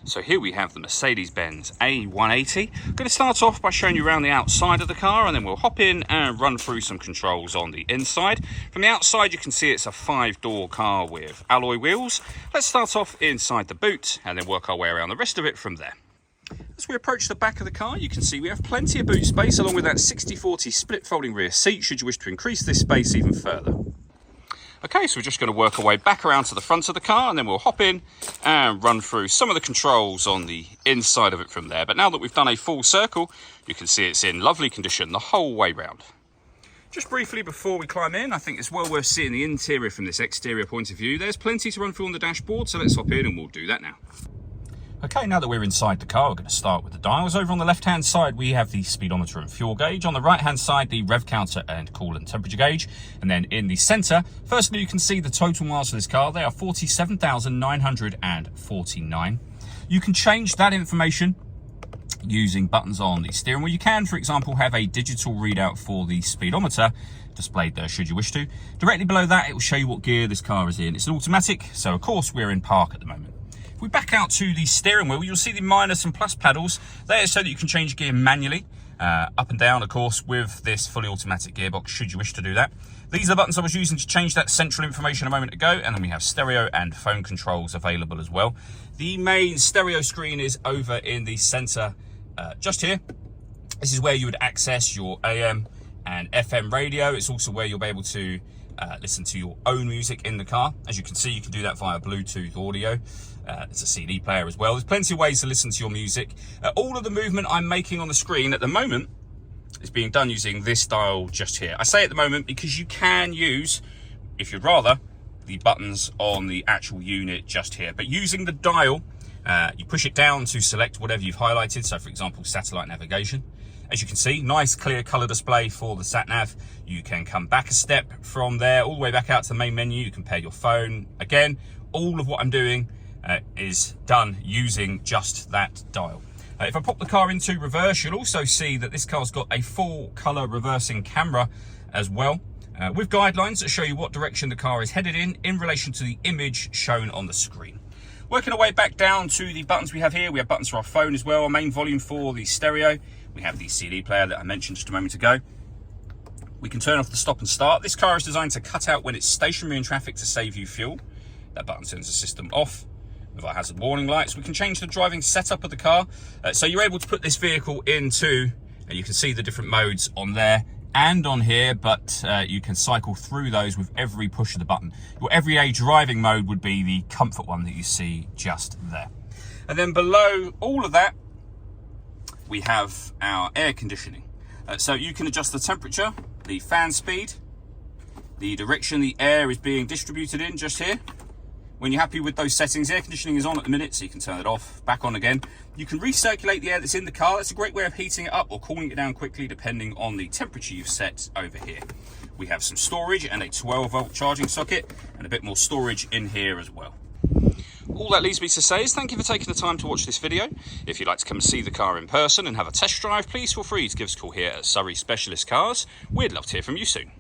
So here we have the Mercedes-Benz A180. I'm going to start off by showing you around the outside of the car, and then we'll hop in and run through some controls on the inside. From the outside you can see it's a 5-door car with alloy wheels. Let's start off inside the boot and then work our way around the rest of it from there. As we approach the back of the car, you can see we have plenty of boot space along with that 60/40 split folding rear seat should you wish to increase this space even further. Okay, so we're just going to work our way back around to the front of the car and then we'll hop in and run through some of the controls on the inside of it from there. But now that we've done a full circle, you can see it's in lovely condition the whole way round. Just briefly before we climb in, I think it's well worth seeing the interior from this exterior point of view. There's plenty to run through on the dashboard, so let's hop in and we'll do that now. Okay, now that we're inside the car, we're going to start with the dials. Over on the left-hand side, we have the speedometer and fuel gauge. On the right-hand side, the rev counter and coolant temperature gauge. And then in the centre, firstly, you can see the total miles for this car. They are 47,949. You can change that information using buttons on the steering wheel. You can, for example, have a digital readout for the speedometer displayed there should you wish to. Directly below that, it will show you what gear this car is in. It's an automatic, so of course we're in park at the moment. If we back out to the steering wheel, you'll see the minus and plus pedals. There so that you can change gear manually, up and down, of course, with this fully automatic gearbox, should you wish to do that. These are the buttons I was using to change that central information a moment ago, and then we have stereo and phone controls available as well. The main stereo screen is over in the center, just here. This is where you would access your AM and FM radio. It's also where you'll be able to listen to your own music in the car. As you can see, you can do that via Bluetooth audio. It's a CD player as well. There's plenty of ways to listen to your music. All of the movement I'm making on the screen at the moment is being done using this dial just here. I say at the moment because you can use, if you'd rather, the buttons on the actual unit just here. But using the dial, you push it down to select whatever you've highlighted. So for example, satellite navigation. As you can see, nice clear color display for the sat nav. You can come back a step from there all the way back out to the main menu. You can pair your phone. Again, all of what I'm doing is done using just that dial. If I pop the car into reverse, you'll also see that this car's got a full color reversing camera as well, with guidelines that show you what direction the car is headed in relation to the image shown on the screen. Working our way back down to the buttons we have here, we have buttons for our phone as well, our main volume for the stereo. We have the CD player that I mentioned just a moment ago. We can turn off the stop and start. This car is designed to cut out when it's stationary in traffic to save you fuel. That button turns the system off. With our hazard warning lights, we can change the driving setup of the car. So you're able to put this vehicle into, and you can see the different modes on there and on here, but you can cycle through those with every push of the button. Your everyday driving mode would be the comfort one that you see just there. And then below all of that, we have our air conditioning. So you can adjust the temperature, the fan speed, the direction the air is being distributed in just here. When you're happy with those settings, air conditioning is on at the minute, so you can turn it off, back on again. You can recirculate the air that's in the car. That's a great way of heating it up or cooling it down quickly depending on the temperature you've set over here. We have some storage and a 12-volt charging socket and a bit more storage in here as well. All that leaves me to say is thank you for taking the time to watch this video. If you'd like to come and see the car in person and have a test drive, please feel free to give us a call here at Surrey Specialist Cars. We'd love to hear from you soon.